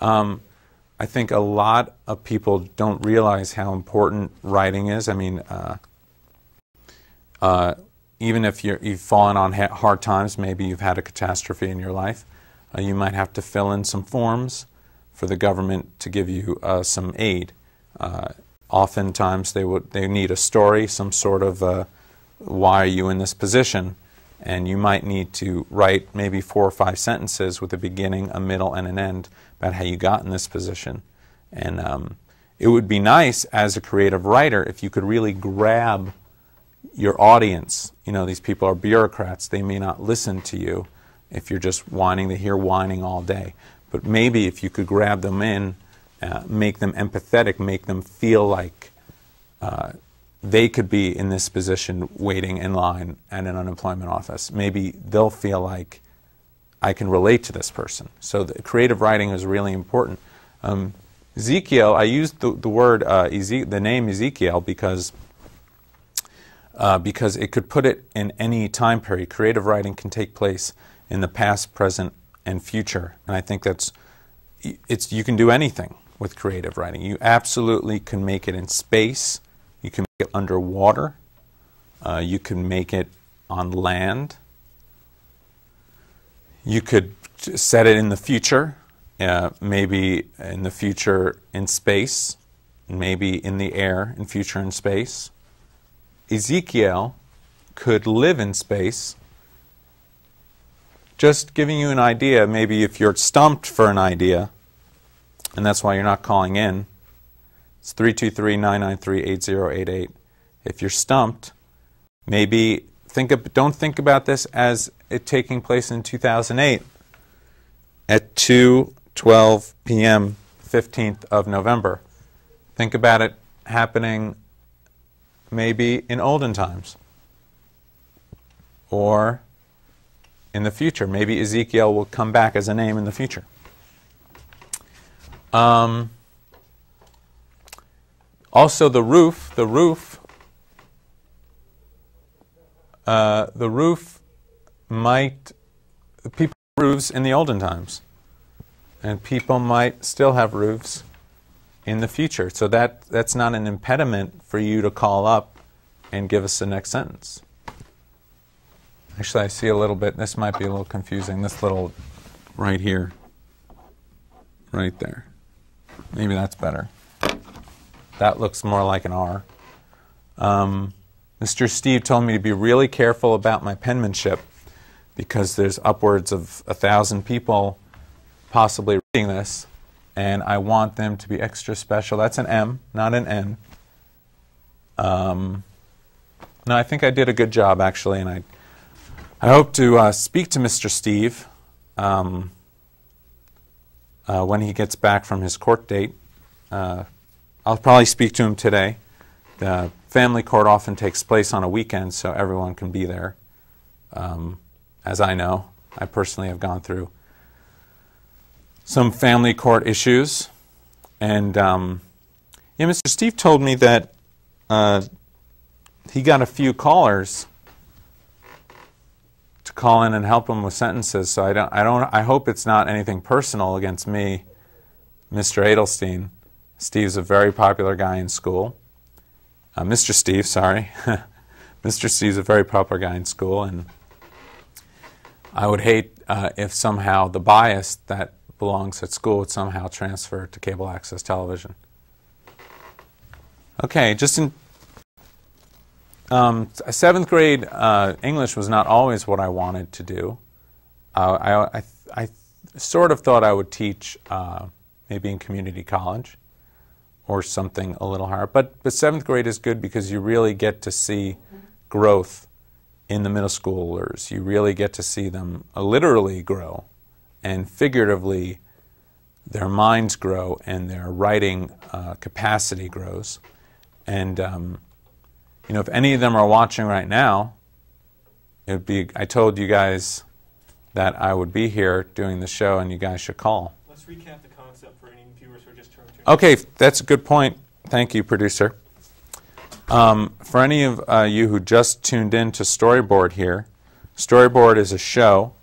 I think a lot of people don't realize how important writing is. I mean, even if you've fallen on hard times, maybe you've had a catastrophe in your life, you might have to fill in some forms for the government to give you some aid. Oftentimes they need a story, some sort of why are you in this position, and you might need to write maybe 4 or 5 sentences with a beginning, a middle, and an end about how you got in this position. And it would be nice as a creative writer if you could really grab your audience. You know, these people are bureaucrats. They may not listen to you if you're just whining. They hear whining all day. But maybe if you could grab them in, make them empathetic, make them feel like they could be in this position waiting in line at an unemployment office. Maybe they'll feel like I can relate to this person. So the creative writing is really important. Ezekiel, I used the word, the name Ezekiel because it could put it in any time period. Creative writing can take place in the past, present, and future. And I think you can do anything with creative writing. You absolutely can make it in space. You can make it underwater. You can make it on land. You could set it in the future, maybe in the future in space, maybe in the air, in future in space. Ezekiel could live in space. Just giving you an idea, maybe if you're stumped for an idea, and that's why you're not calling in, it's 323-993-8088. If you're stumped, maybe don't think about this as it taking place in 2008 at 2:12 p.m. 15th of November. Think about it happening maybe in olden times or in the future. Maybe Ezekiel will come back as a name in the future. Also the roof might, people had roofs in the olden times, and people might still have roofs in the future. So that's not an impediment for you to call up and give us the next sentence. Actually, I see a little bit, this might be a little confusing, this little right here, right there. Maybe that's better. That looks more like an R. Mr. Steve told me to be really careful about my penmanship because there's upwards of 1,000 people possibly reading this, and I want them to be extra special. That's an M, not an N. No, I think I did a good job, actually, and I hope to speak to Mr. Steve when he gets back from his court date. I'll probably speak to him today. The family court often takes place on a weekend, so everyone can be there. As I know, I personally have gone through some family court issues. And Mr. Steve told me that he got a few callers to call in and help him with sentences. So I hope it's not anything personal against me, Mr. Adelstein. Steve's a very popular guy in school. Mr. Steve, sorry. Mr. Steve's a very popular guy in school, and I would hate if somehow the bias that belongs at school would somehow transfer to cable access television. Okay, just in 7th grade English was not always what I wanted to do. I sort of thought I would teach maybe in community college or something a little higher. But 7th grade is good because you really get to see growth in the middle schoolers. You really get to see them literally grow, and figuratively their minds grow and their writing capacity grows. And you know, if any of them are watching right now, it would be, I told you guys that I would be here doing the show and you guys should call. Let's recap the concept for any viewers who are just turning to. Okay, that's a good point. Thank you, producer. For any of you who just tuned in to StoryBoard here, StoryBoard is a show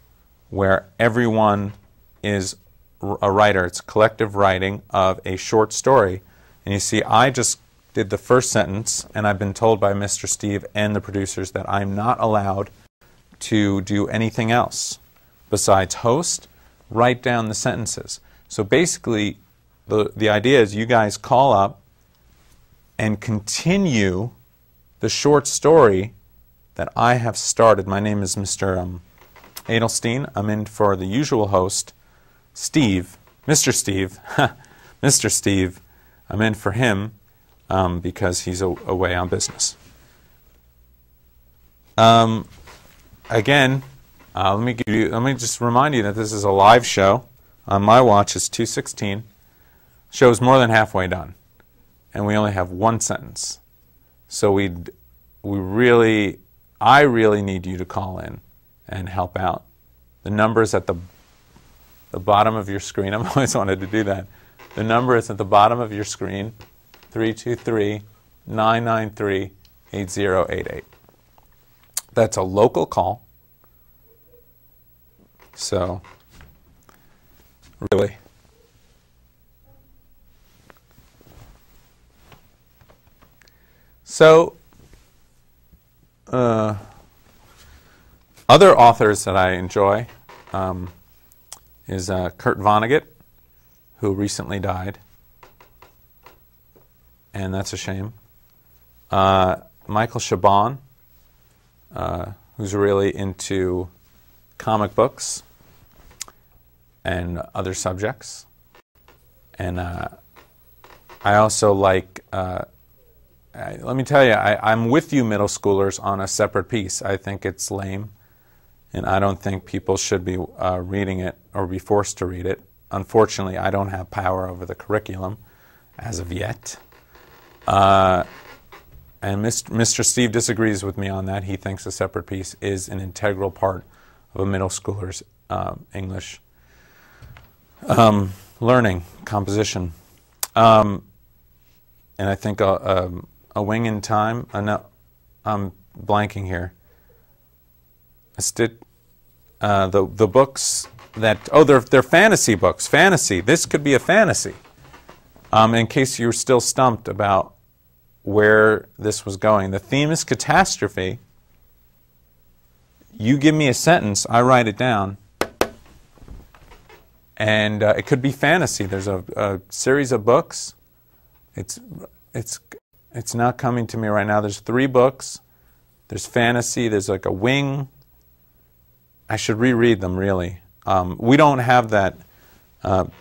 where everyone is a writer. It's collective writing of a short story. And you see, I just did the first sentence, and I've been told by Mr. Steve and the producers that I'm not allowed to do anything else besides host, write down the sentences. So basically, the idea is you guys call up and continue the short story that I have started. My name is Mr. Edelstein. I'm in for the usual host, Steve, Mr. Steve, Mr. Steve. I'm in for him because he's away on business. Again, let me just remind you that this is a live show. On my watch, it's 2:16. Show's more than halfway done, and we only have one sentence. So I really need you to call in and help out. The number is at the bottom of your screen. I've always wanted to do that. The number is at the bottom of your screen, 323-993-8088. That's a local call. So, really. So, other authors that I enjoy is Kurt Vonnegut, who recently died, and that's a shame. Michael Chabon, who's really into comic books and other subjects. And I also like, let me tell you, I'm with you middle schoolers on a separate piece. I think it's lame, and I don't think people should be reading it or be forced to read it. Unfortunately, I don't have power over the curriculum as of yet. And Mr. Steve disagrees with me on that. He thinks a separate piece is an integral part of a middle schooler's English learning, composition. And I think A Wing in Time, no, I'm blanking here. The books that, they're fantasy books. Fantasy. This could be a fantasy. In case you're still stumped about where this was going. The theme is catastrophe. You give me a sentence, I write it down, and it could be fantasy. There's a series of books. It's not coming to me right now. There's 3 books. There's fantasy. There's like a wing. I should reread them, really. We don't have that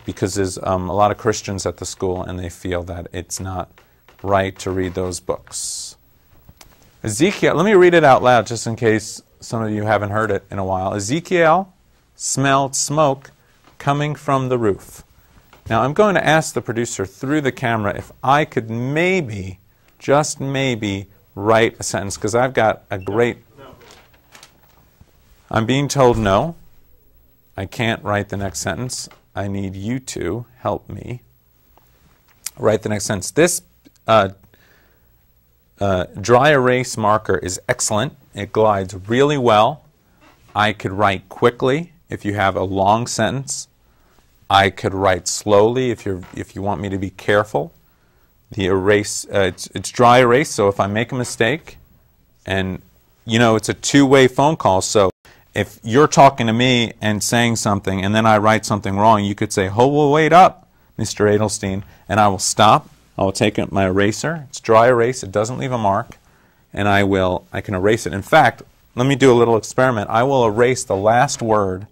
because there's a lot of Christians at the school, and they feel that it's not right to read those books. Ezekiel, let me read it out loud just in case some of you haven't heard it in a while. Ezekiel smelled smoke coming from the roof. Now I'm going to ask the producer through the camera if I could maybe, just maybe, write a sentence, because I've got a great... No. I'm being told no. I can't write the next sentence. I need you to help me write the next sentence. This dry erase marker is excellent. It glides really well. I could write quickly if you have a long sentence. I could write slowly if you want me to be careful. The erase, it's dry erase, so if I make a mistake, and it's a two-way phone call, so if you're talking to me and saying something and then I write something wrong, you could say, "Oh, wait up, Mr. Edelstein," and I will stop. I will take my eraser. It's dry erase. It doesn't leave a mark, and I can erase it. In fact, let me do a little experiment. I will erase the last word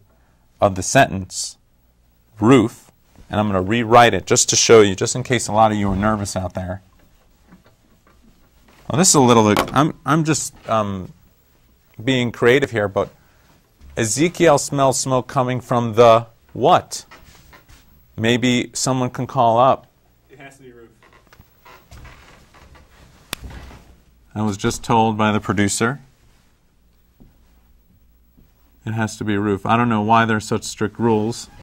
of the sentence, roof, and I'm going to rewrite it just to show you, just in case a lot of you are nervous out there. Well, this is a little. I'm just being creative here, but Ezekiel smells smoke coming from the what? Maybe someone can call up. It has to be roof. I was just told by the producer it has to be a roof. I don't know why there's such strict rules.